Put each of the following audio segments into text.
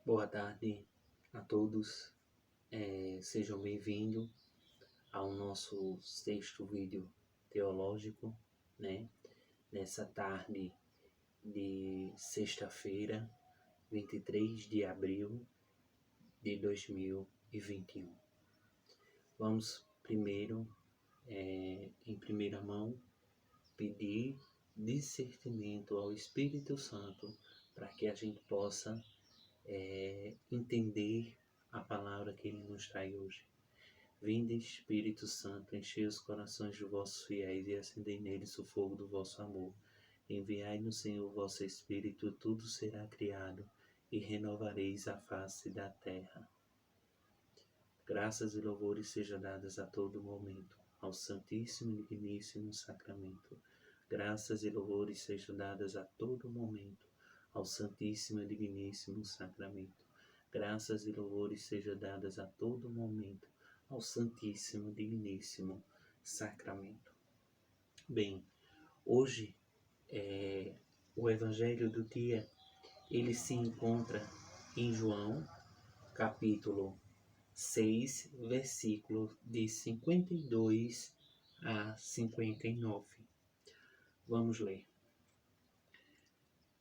Boa tarde a todos, sejam bem-vindos ao nosso sexto vídeo teológico, né? Nessa tarde de sexta-feira, 23 de abril de 2021. Vamos primeiro, em primeira mão, pedir discernimento ao Espírito Santo para que a gente possa entender a palavra que Ele nos traz hoje. Vinde, Espírito Santo, enchei os corações de vossos fiéis e acendei neles o fogo do vosso amor. Enviai no Senhor o vosso Espírito, tudo será criado, e renovareis a face da terra. Graças e louvores sejam dadas a todo momento ao Santíssimo e Digníssimo Sacramento. Graças e louvores sejam dadas a todo momento ao Santíssimo e Digníssimo Sacramento. Graças e louvores sejam dadas a todo momento ao Santíssimo e Digníssimo Sacramento. Bem, hoje o Evangelho do dia, ele se encontra em João, capítulo 6, versículo de 52 a 59. Vamos ler.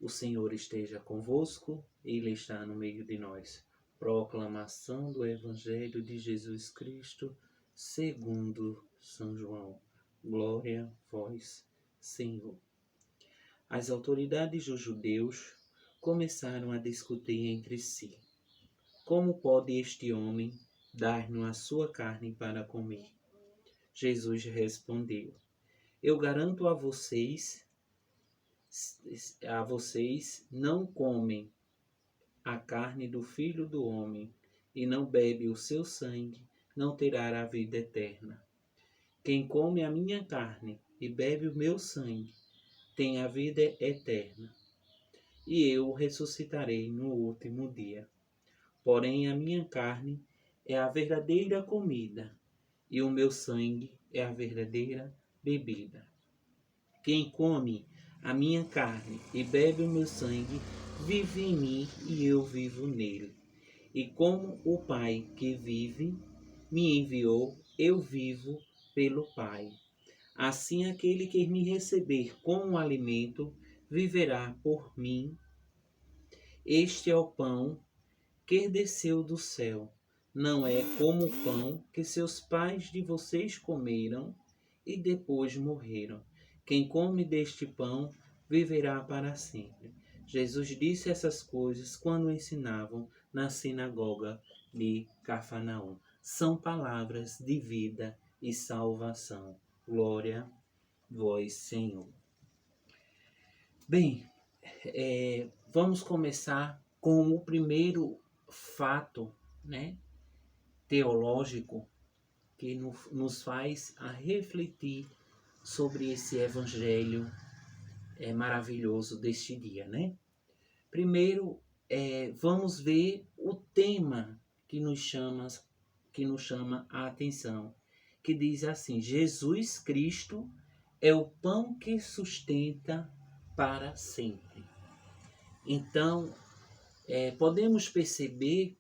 O Senhor esteja convosco, Ele está no meio de nós. Proclamação do Evangelho de Jesus Cristo, segundo São João. Glória a vós, Senhor. As autoridades dos judeus começaram a discutir entre si. Como pode este homem dar-nos a sua carne para comer? Jesus respondeu: Eu garanto a vocês não comem a carne do Filho do Homem e não bebe o seu sangue, não terá a vida eterna. Quem come a minha carne e bebe o meu sangue tem a vida eterna, e eu o ressuscitarei no último dia. Porém, a minha carne é a verdadeira comida, e o meu sangue é a verdadeira bebida. Quem come a minha carne e bebe o meu sangue, vive em mim e eu vivo nele. E como o Pai que vive me enviou, eu vivo pelo Pai. Assim aquele que me receber como alimento, viverá por mim. Este é o pão que desceu do céu. Não é como o pão que seus pais de vocês comeram e depois morreram. Quem come deste pão viverá para sempre. Jesus disse essas coisas quando ensinavam na sinagoga de Cafarnaum. São palavras de vida e salvação. Glória a vós, Senhor. Bem, vamos começar com o primeiro fato, né, teológico que nos faz a refletir sobre esse evangelho maravilhoso deste dia, né? Primeiro, vamos ver o tema que nos chama a atenção, que diz assim: Jesus Cristo é o pão que sustenta para sempre. Então, podemos perceber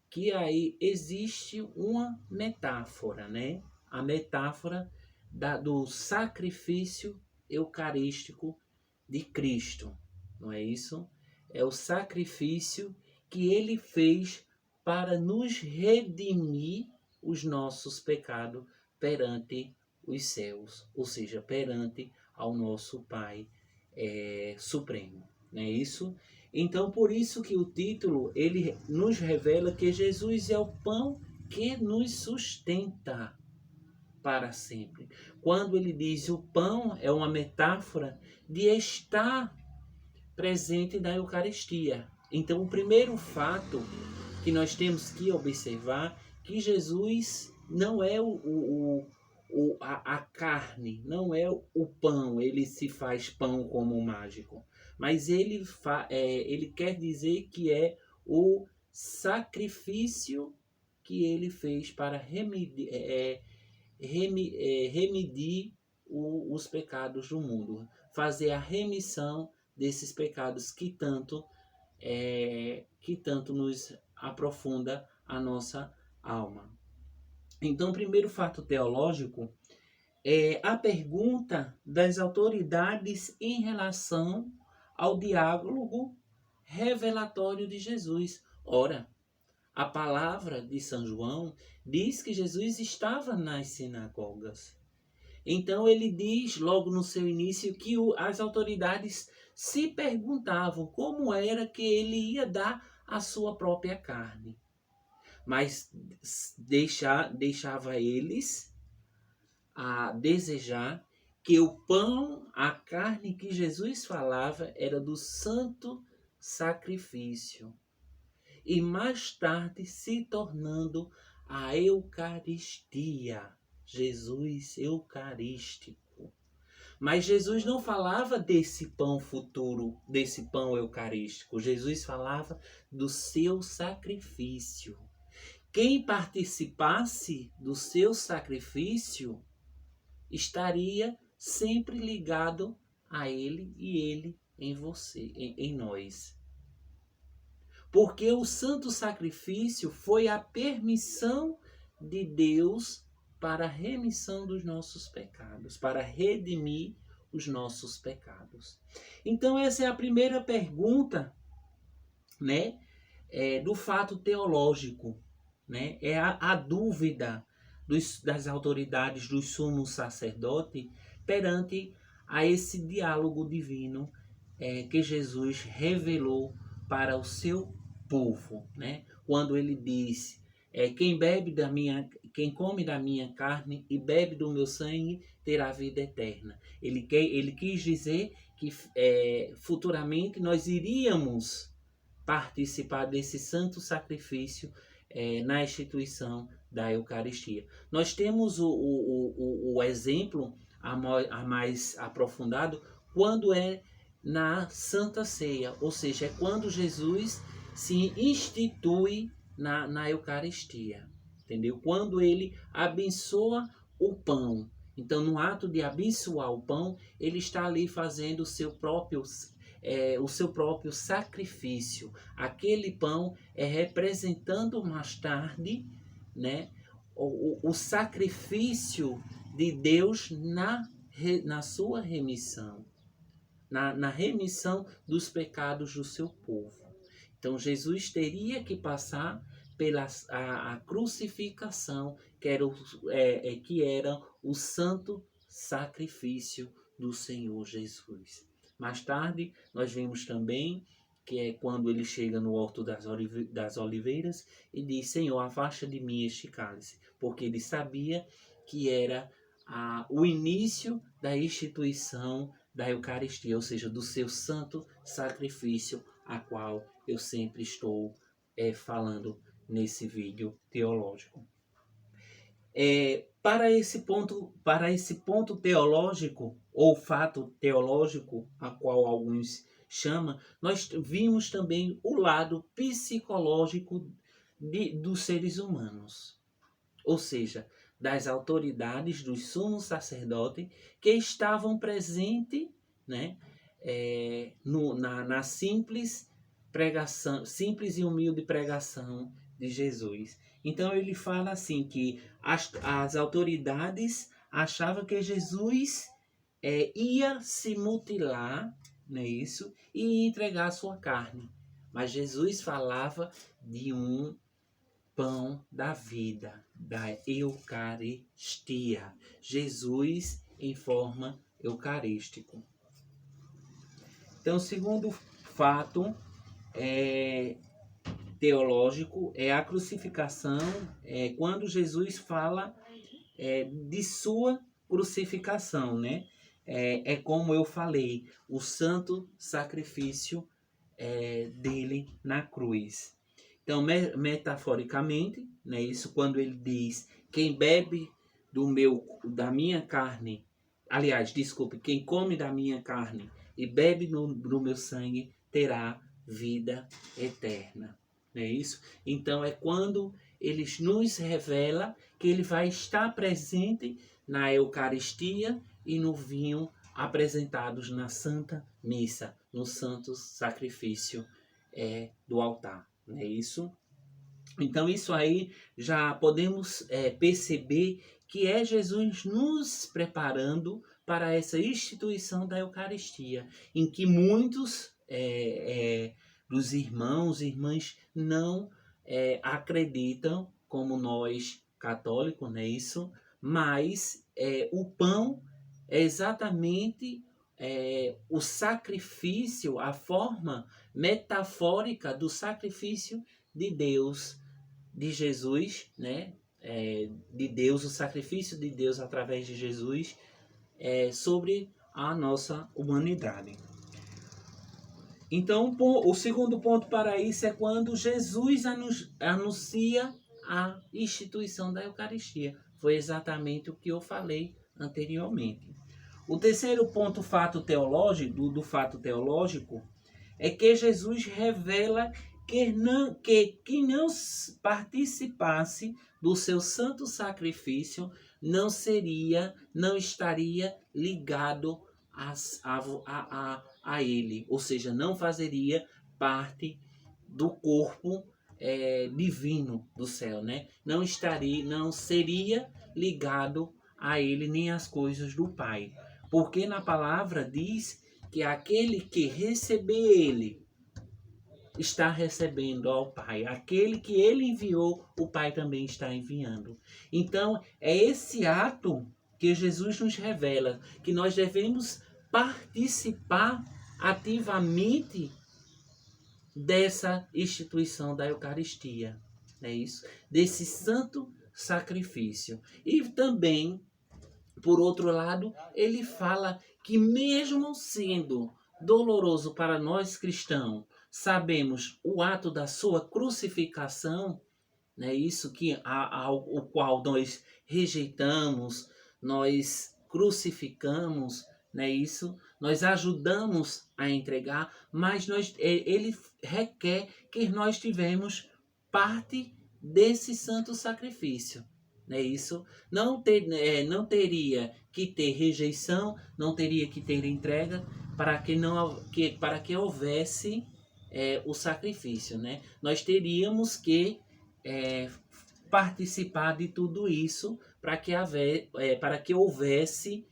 que aí existe uma metáfora, né? A metáfora do sacrifício eucarístico de Cristo, não é isso? É o sacrifício que ele fez para nos redimir os nossos pecados perante os céus, ou seja, perante ao nosso Pai Supremo, não é isso? Então, por isso que o título, ele nos revela que Jesus é o pão que nos sustenta para sempre. Quando ele diz o pão, é uma metáfora de estar presente na Eucaristia. Então, o primeiro fato que nós temos que observar que Jesus não é a carne, não é o pão, ele se faz pão como mágico, mas ele quer dizer que é o sacrifício que ele fez para remedir os pecados do mundo, fazer a remissão desses pecados que tanto que tanto nos aprofunda a nossa alma. Então, o primeiro fato teológico é a pergunta das autoridades em relação ao diálogo revelatório de Jesus. Ora, a palavra de São João diz que Jesus estava nas sinagogas. Então ele diz logo no seu início que as autoridades se perguntavam como era que ele ia dar a sua própria carne. Mas deixava eles a desejar que o pão, a carne que Jesus falava era do santo sacrifício. E mais tarde se tornando a Eucaristia. Jesus eucarístico. Mas Jesus não falava desse pão futuro, desse pão eucarístico. Jesus falava do seu sacrifício. Quem participasse do seu sacrifício estaria sempre ligado a ele e ele em você, em nós. Porque o santo sacrifício foi a permissão de Deus para a remissão dos nossos pecados, para redimir os nossos pecados. Então essa é a primeira pergunta, né, do fato teológico, né? É a dúvida das autoridades, dos sumos sacerdotes, perante a esse diálogo divino que Jesus revelou para o seu povo, né? Quando ele diz, quem come da minha carne e bebe do meu sangue terá vida eterna. Ele quis dizer que futuramente nós iríamos participar desse santo sacrifício na instituição da Eucaristia. Nós temos o exemplo a mais aprofundado quando é na Santa Ceia, ou seja, é quando Jesus se institui na Eucaristia, entendeu? Quando ele abençoa o pão. Então, no ato de abençoar o pão, ele está ali fazendo o seu próprio sacrifício. Aquele pão é representando mais tarde, né, o sacrifício de Deus na sua remissão. Na remissão dos pecados do seu povo. Então Jesus teria que passar pela a crucificação, que era o santo sacrifício do Senhor Jesus. Mais tarde, nós vemos também que é quando ele chega no Horto das Oliveiras e diz, Senhor, afasta de mim este cálice, porque ele sabia que era o início da instituição da Eucaristia, ou seja, do seu santo sacrifício, a qual eu sempre estou falando nesse vídeo teológico. Para esse ponto teológico, ou fato teológico, a qual alguns chamam, nós vimos também o lado psicológico dos seres humanos. Ou seja, das autoridades, dos sumos sacerdotes que estavam presentes, né, na simples pregação, simples e humilde pregação de Jesus. Então ele fala assim que as autoridades achavam que Jesus ia se mutilar, não é isso? E entregar a sua carne. Mas Jesus falava de um pão da vida, da Eucaristia. Jesus em forma eucarístico. Então, o segundo fato teológico é a crucificação, quando Jesus fala de sua crucificação, né? Como eu falei, o santo sacrifício dele na cruz. Então, metaforicamente, né, isso quando ele diz, quem bebe da minha carne, quem come da minha carne e bebe do meu sangue, terá vida eterna. Não é isso? Então, é quando ele nos revela que ele vai estar presente na Eucaristia e no vinho apresentados na Santa Missa, no santo sacrifício do altar, não é isso? Então isso aí já podemos perceber que é Jesus nos preparando para essa instituição da Eucaristia, em que muitos dos irmãos e irmãs não acreditam, como nós católicos, não é isso? Mas o pão é exatamente o sacrifício, a forma metafórica do sacrifício de Deus, de Jesus, né? De Deus, o sacrifício de Deus através de Jesus sobre a nossa humanidade. Então, o segundo ponto para isso é quando Jesus anuncia a instituição da Eucaristia. Foi exatamente o que eu falei anteriormente. O terceiro ponto do fato teológico é que Jesus revela que não participasse do seu santo sacrifício não estaria ligado a ele, ou seja, não fazeria parte do corpo divino do céu, né? Não seria ligado a ele nem às coisas do Pai, porque na palavra diz que aquele que receber ele está recebendo ao Pai. Aquele que ele enviou, o Pai também está enviando. Então, é esse ato que Jesus nos revela, que nós devemos participar ativamente dessa instituição da Eucaristia. É isso? Desse santo sacrifício. E também, por outro lado, ele fala que mesmo sendo doloroso para nós cristãos, sabemos o ato da sua crucificação, né? Isso que o qual nós rejeitamos, nós crucificamos, né? Isso nós ajudamos a entregar, mas ele requer que nós tivemos parte desse santo sacrifício. Né? Isso não teria que ter rejeição, não teria que ter entrega para que houvesse o sacrifício. Né? Nós teríamos que participar de tudo isso para que houvesse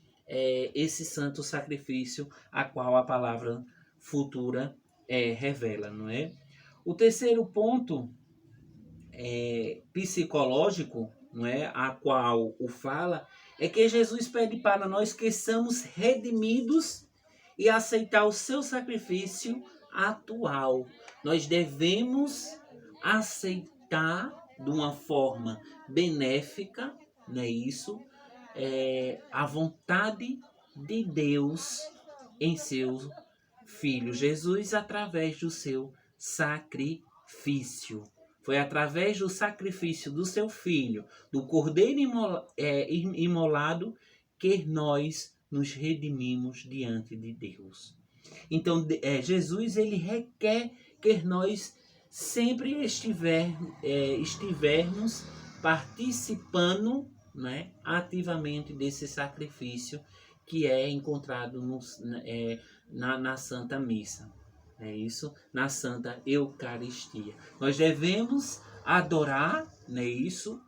esse santo sacrifício a qual a palavra futura revela, não é? O terceiro ponto psicológico, não é, a qual o fala, é que Jesus pede para nós que somos redimidos e aceitar o seu sacrifício atual. Nós devemos aceitar de uma forma benéfica, não é isso? A vontade de Deus em seu Filho Jesus através do seu sacrifício. Foi através do sacrifício do seu Filho, do Cordeiro imolado, que nós nos redimimos diante de Deus. Então, Jesus ele requer que nós sempre estivermos participando, né, ativamente desse sacrifício que é encontrado na Santa Missa. É isso? Na Santa Eucaristia. Nós devemos adorar, né, isso,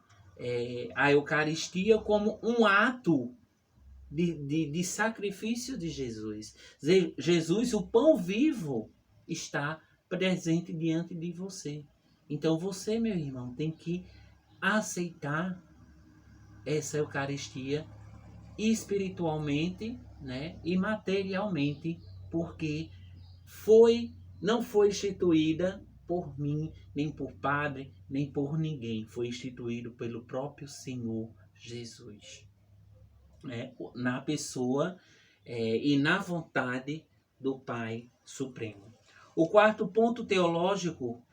a Eucaristia como um ato de sacrifício de Jesus. Jesus, o pão vivo, está presente diante de você. Então você, meu irmão, tem que aceitar essa Eucaristia espiritualmente, né, e materialmente, porque não foi instituída por mim, nem por padre, nem por ninguém. Foi instituído pelo próprio Senhor Jesus. Na pessoa e na vontade do Pai Supremo. O quarto ponto teológico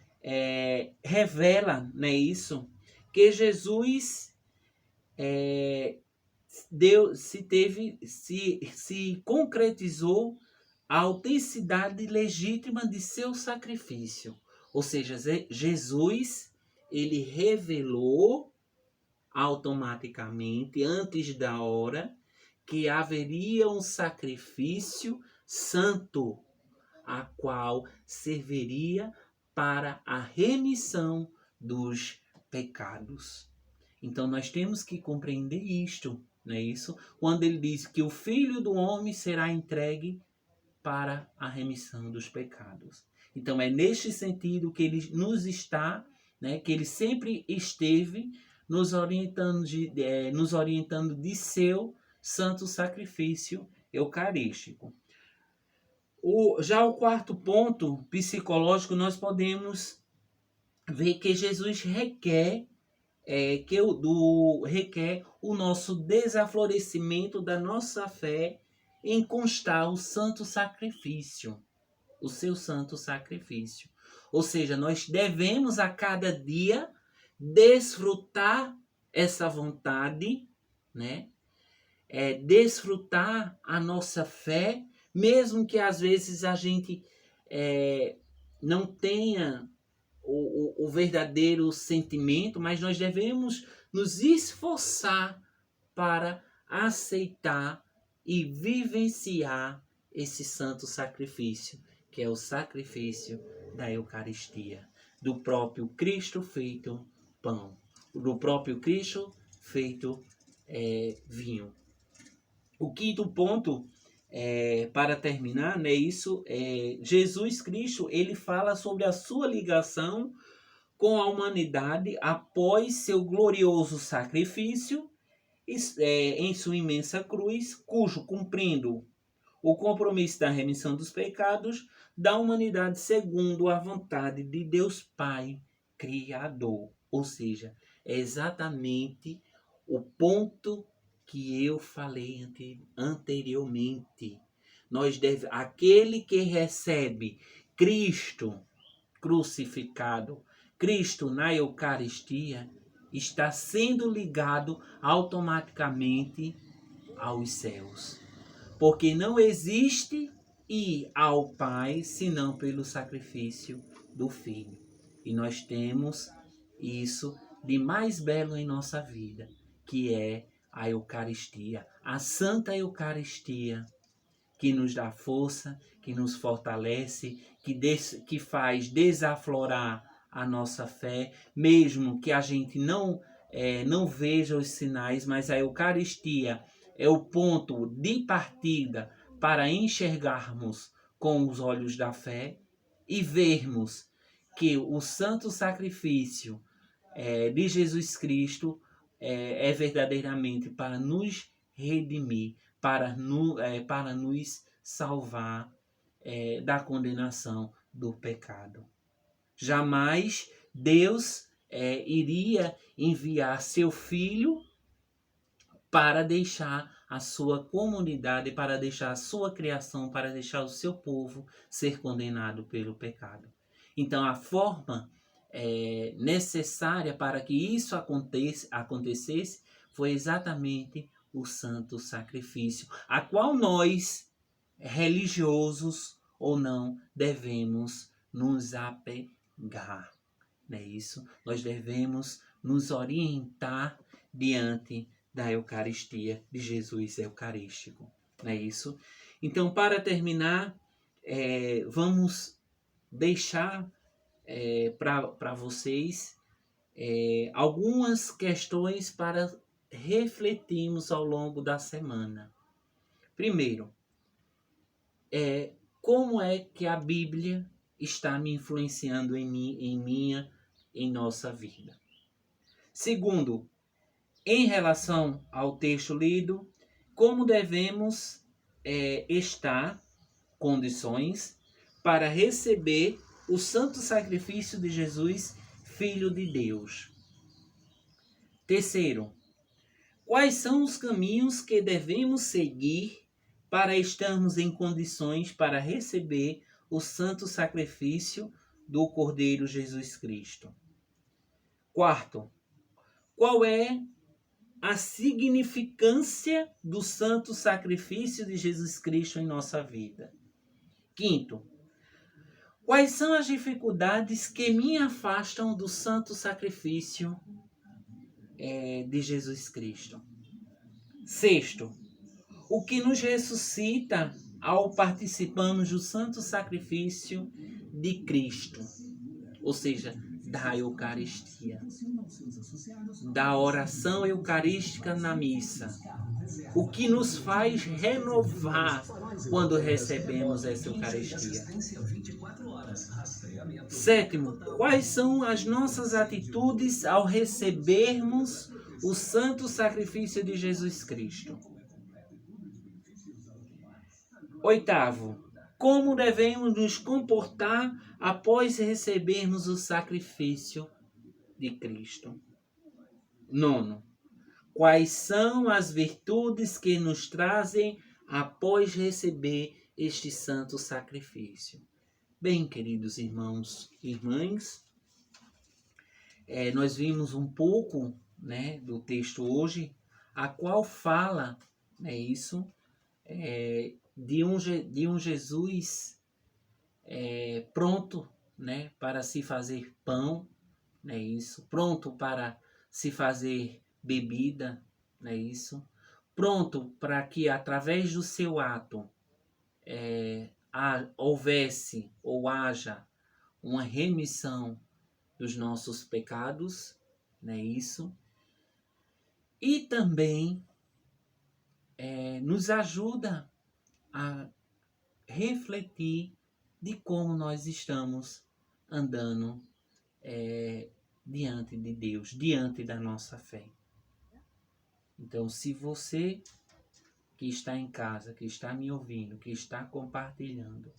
revela, né, isso, que Jesus se concretizou a autenticidade legítima de seu sacrifício. Ou seja, Jesus ele revelou automaticamente, antes da hora, que haveria um sacrifício santo, a qual serviria para a remissão dos pecados. Então nós temos que compreender isto, não é isso? Quando ele diz que o Filho do Homem será entregue para a remissão dos pecados. Então é neste sentido que ele nos está, né, que ele sempre esteve nos orientando de seu santo sacrifício eucarístico. Já o quarto ponto psicológico, nós podemos ver que Jesus requer o nosso desaflorescimento da nossa fé em constar o santo sacrifício, o seu santo sacrifício. Ou seja, nós devemos a cada dia desfrutar essa vontade, né? Desfrutar a nossa fé, mesmo que às vezes a gente não tenha o verdadeiro sentimento, mas nós devemos nos esforçar para aceitar e vivenciar esse santo sacrifício, que é o sacrifício da Eucaristia, do próprio Cristo feito pão, do próprio Cristo feito vinho. O quinto ponto, para terminar, né, Jesus Cristo, ele fala sobre a sua ligação com a humanidade após seu glorioso sacrifício em sua imensa cruz, cujo cumprindo o compromisso da remissão dos pecados da humanidade segundo a vontade de Deus Pai Criador. Ou seja, é exatamente o ponto que eu falei anteriormente. Aquele que recebe Cristo crucificado, Cristo na Eucaristia, está sendo ligado automaticamente aos céus. Porque não existe ir ao Pai senão pelo sacrifício do Filho. E nós temos isso de mais belo em nossa vida, que é a Eucaristia, a Santa Eucaristia, que nos dá força, que nos fortalece, que faz desaflorar a nossa fé, mesmo que a gente não veja os sinais, mas a Eucaristia é o ponto de partida para enxergarmos com os olhos da fé e vermos que o santo sacrifício de Jesus Cristo é verdadeiramente para nos redimir, para nos salvar da condenação do pecado. Jamais Deus iria enviar seu Filho para deixar a sua comunidade, para deixar a sua criação, para deixar o seu povo ser condenado pelo pecado. Então, a forma necessária para que isso acontecesse foi exatamente o santo sacrifício, a qual nós, religiosos ou não, devemos nos apegar. Não é isso? Nós devemos nos orientar diante da Eucaristia, de Jesus Eucarístico. Não é isso? Então, para terminar, vamos deixar para vocês algumas questões para refletirmos ao longo da semana. Primeiro, como é que a Bíblia está me influenciando em nossa vida? Segundo, em relação ao texto lido, como devemos estar condições para receber o santo sacrifício de Jesus, Filho de Deus. Terceiro, quais são os caminhos que devemos seguir para estarmos em condições para receber o santo sacrifício do Cordeiro Jesus Cristo? Quarto, qual é a significância do santo sacrifício de Jesus Cristo em nossa vida? Quinto, quais são as dificuldades que me afastam do santo sacrifício de Jesus Cristo? Sexto, o que nos ressuscita ao participarmos do santo sacrifício de Cristo? ou seja, da Eucaristia, da oração eucarística na missa, o que nos faz renovar quando recebemos essa Eucaristia. Sétimo, quais são as nossas atitudes ao recebermos o santo sacrifício de Jesus Cristo? Oitavo, como devemos nos comportar após recebermos o sacrifício de Cristo? Nono, quais são as virtudes que nos trazem após receber este santo sacrifício? Bem, queridos irmãos e irmãs, nós vimos um pouco, né, do texto hoje, a qual fala, de um Jesus pronto, né, para se fazer pão, pronto para se fazer bebida, pronto para que através do seu ato houvesse ou haja uma remissão dos nossos pecados, e também nos ajuda a refletir de como nós estamos andando diante de Deus, diante da nossa fé. Então, se você que está em casa, que está me ouvindo, que está compartilhando,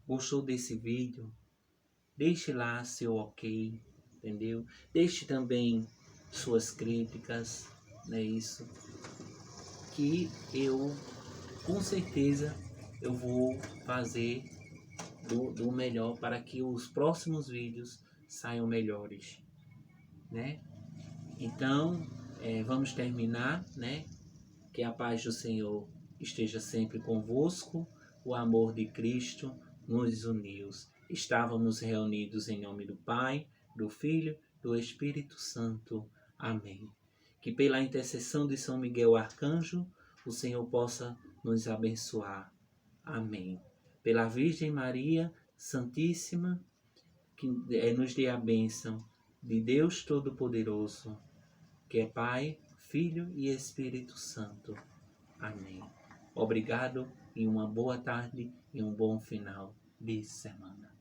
gostou desse vídeo, deixe lá seu ok, entendeu? Deixe também suas críticas, que eu, com certeza, eu vou fazer do melhor para que os próximos vídeos saiam melhores, Então, vamos terminar, Que a paz do Senhor esteja sempre convosco, o amor de Cristo nos uniu. Estávamos reunidos em nome do Pai, do Filho, do Espírito Santo. Amém. Que pela intercessão de São Miguel Arcanjo, o Senhor possa nos abençoar. Amém. Pela Virgem Maria Santíssima, que nos dê a bênção de Deus Todo-Poderoso, que é Pai, Filho e Espírito Santo. Amém. Obrigado e uma boa tarde e um bom final de semana.